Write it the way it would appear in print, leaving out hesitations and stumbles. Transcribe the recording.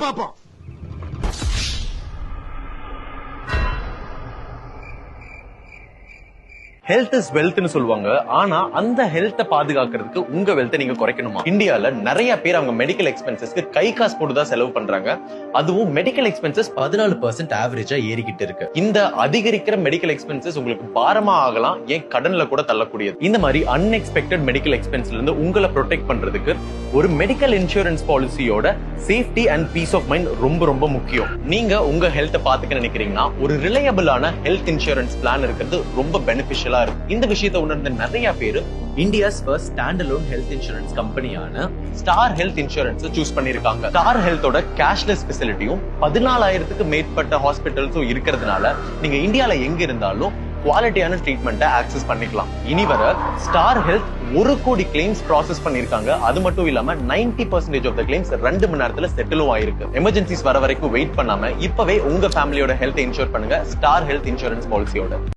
பாப்போம். Health is வெல்த்னு சொல்லுவாங்க. ஆனா அந்த ஹெல்த்தை பாதுகாக்கிறதுக்கு உங்க வெல்த்தை நீங்க குறைக்கணுமா? இந்தியால நிறைய பேர் அவங்க மெடிக்கல் எக்ஸ்பென்சஸ்க்கு கை காசு போட்டு தான் செலவு பண்றாங்க. அதுவும் மெடிக்கல் எக்ஸ்பென்சஸ் 14% ஆவரேஜா ஏறிக்கிட்டு இருக்கு. இந்த அதிகரிக்கிற மெடிக்கல் எக்ஸ்பென்சஸ் உங்களுக்கு பாரமா ஆகலாம், ஏன் கடன்ல கூட தள்ளக்கூடியது. இந்த மாதிரி அன்எக்ஸ்பெக்டட் மெடிக்கல் எக்ஸ்பென்ஸ்ல இருந்து உங்களை ப்ரொடெக்ட் பண்றதுக்கு ஒரு மெடிக்கல் இன்சூரன்ஸ் பாலிசியோட safety and peace of mind ரொம்ப ரொம்ப முக்கியம். நீங்க உங்க ஹெல்த்தை பாத்துக்க நினைக்கிறீங்கன்னா ஒரு ரிலையபிளான ஹெல்த் இன்சூரன்ஸ் பிளான் இருக்கிறது ரொம்ப பெனிஃபிஷியலா இருக்கு. இந்த விஷயத்தை உணர்ந்த நிறைய பேர் India's first standalone health insurance கம்பெனியான ஸ்டார் ஹெல்த் இன்சூரன்ஸ் சூஸ் பண்ணிருக்காங்க. ஸ்டார் ஹெல்த்தோட கேஷ்லெஸ் ஃபெசிலிட்டியும் 14,000க்கு மேற்பட்ட ஹாஸ்பிட்டல்ஸும் இருக்கிறதுனால நீங்க இந்தியால எங்க இருந்தாலும் குவாலிட்டியான ட்ரீட்மெண்ட்டை ஆக்சஸ் பண்ணிக்கலாம். இனி வர ஸ்டார் ஹெல்த் 1 கோடி கிளைம்ஸ் ப்ராசஸ் பண்ணிருக்காங்க. அது மட்டும் இல்லாம 90% ஆஃப் த கிளைம்ஸ் 2 மணி நேரத்துல செட்டிலும் ஆயிருக்கு. எமர்ஜென்சிஸ் வர வரைக்கும் வெயிட் பண்ணாம இப்பவே உங்க ஃபேமிலியோட ஹெல்த் இன்சூர் பண்ணுங்க ஸ்டார் ஹெல்த் இன்சூரன்ஸ் பாலிசியோட.